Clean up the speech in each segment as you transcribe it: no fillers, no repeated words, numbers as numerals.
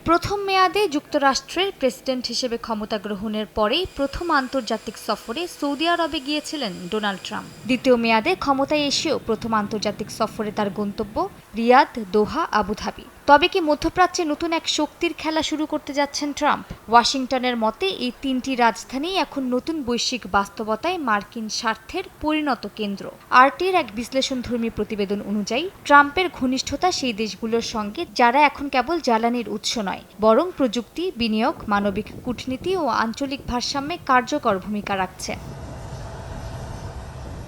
প্রথম মেয়াদে যুক্তরাষ্ট্রের প্রেসিডেন্ট হিসেবে ক্ষমতা গ্রহণের পরেই প্রথম আন্তর্জাতিক সফরে সৌদি আরবে গিয়েছিলেন ডোনাল্ড ট্রাম্প। দ্বিতীয় মেয়াদে ক্ষমতায় এসেও প্রথম আন্তর্জাতিক সফরে তার গন্তব্য রিয়াদ, দোহা, আবুধাবি। তবে কি মধ্যপ্রাচ্যে নতুন এক শক্তির খেলা শুরু করতে যাচ্ছেন ট্রাম্প? ওয়াশিংটনের মতে এই তিনটি রাজধানী এখন নতুন বৈশ্বিক বাস্তবতায় মার্কিন স্বার্থের পরিণত কেন্দ্র। আরটির এক বিশ্লেষণধর্মী প্রতিবেদন অনুযায়ী ট্রাম্পের ঘনিষ্ঠতা সেই দেশগুলোর সঙ্গে যারা এখন কেবল জ্বালানির উৎস নয়, বরং প্রযুক্তি, বিনিয়োগ, মানবিক কূটনীতি ও আঞ্চলিক ভারসাম্যে কার্যকর ভূমিকা রাখছে।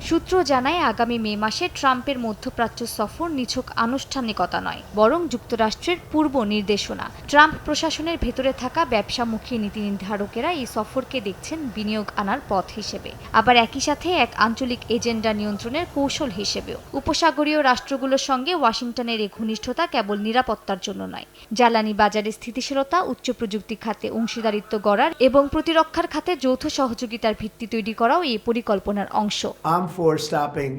সূত্র জানায়, আগামী মে মাসে ট্রাম্পের মধ্যপ্রাচ্য সফর নিছক আনুষ্ঠানিকতা নয়, বরং যুক্তরাষ্ট্রের পূর্ব নির্দেশনা। ট্রাম্প প্রশাসনের ভেতরে থাকা ব্যবসামুখী নীতি নির্ধারকেরা এই সফরকে দেখছেন বিনিয়োগ আনার পথ হিসেবে, আবার একই সাথে এক আঞ্চলিক এজেন্ডা নিয়ন্ত্রণের কৌশল হিসেবেও। উপসাগরীয় রাষ্ট্রগুলোর সঙ্গে ওয়াশিংটনের এই ঘনিষ্ঠতা কেবল নিরাপত্তার জন্য নয়, জ্বালানি বাজারে স্থিতিশীলতা, উচ্চ প্রযুক্তি খাতে অংশীদারিত্ব গড়ার এবং প্রতিরক্ষার খাতে যৌথ সহযোগিতার ভিত্তি তৈরি করাও এই পরিকল্পনার অংশ। For stopping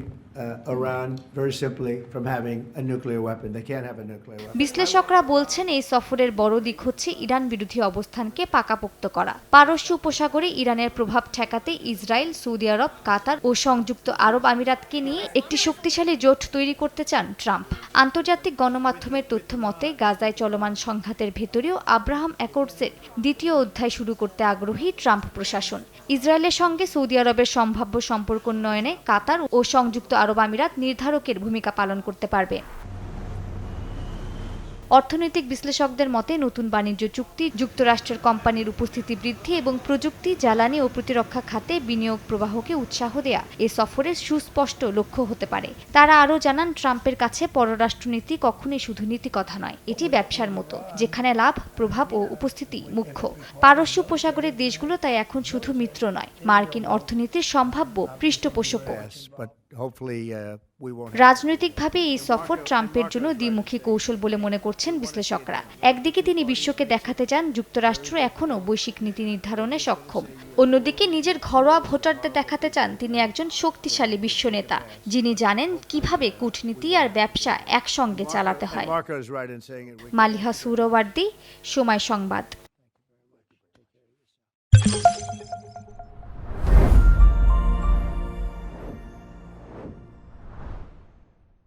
Iran very simply from having a nuclear weapon. They can't have a nuclear weapon. বিশ্লেষকরা বলছেন, এই সফরের বড় দিক হচ্ছে ইরান বিরোধী অবস্থানকে পাকাপোক্ত করা। পারস্য উপসাগরে ইরানের প্রভাব ঠেকাতে ইসরায়েল, সৌদি আরব, কাতার ও সংযুক্ত আরব আমিরাতকে নিয়ে একটি শক্তিশালী জোট তৈরি করতে চান ট্রাম্প। আন্তর্জাতিক গণমাধ্যমের তথ্য মতে, গাজায় চলমান সংঘাতের ভেতরেও আব্রাহাম অ্যাকর্ডসের দ্বিতীয় অধ্যায় শুরু করতে আগ্রহী ট্রাম্প প্রশাসন। ইসরায়েলের সঙ্গে সৌদি আরবের সম্ভাব্য সম্পর্ক উন্নয়নে কাতার ও সংযুক্ত আরব আমিরাত নির্ধারকের ভূমিকা পালন করতে পারবে। অর্থনৈতিক বিশ্লেষকদের মতে, নতুন বাণিজ্য চুক্তি, যুক্তরাষ্ট্রের কোম্পানির উপস্থিতি বৃদ্ধি এবং প্রযুক্তি, জ্বালানি ও প্রতিরক্ষা খাতে বিনিয়োগ প্রবাহকে উৎসাহ দেয়া এ সফরের সুস্পষ্ট লক্ষ্য হতে পারে। তারা আরও জানান, ট্রাম্পের কাছে পররাষ্ট্রনীতি কখনোই শুধু নীতিকথা নয়, এটি ব্যবসার মতো, যেখানে লাভ, প্রভাব ও উপস্থিতি মুখ্য। পারস্য উপসাগরের দেশগুলো তাই এখন শুধু মিত্র নয়, মার্কিন অর্থনীতির সম্ভাব্য পৃষ্ঠপোষকও। রাজনৈতিকভাবে এই সফর ট্রাম্পের জন্য দ্বিমুখী কৌশল বলে মনে করছেন বিশ্লেষকরা। একদিকে তিনি বিশ্বকে দেখাতে চান যুক্তরাষ্ট্র এখনও বৈশ্বিক নীতি নির্ধারণে সক্ষম, অন্যদিকে নিজের ঘরোয়া ভোটারদের দেখাতে চান তিনি একজন শক্তিশালী বিশ্ব নেতা, যিনি জানেন কিভাবে কূটনীতি আর ব্যবসা একসঙ্গে চালাতে হয়। মালিহা সুহরাওয়ার্দী, সময় সংবাদ।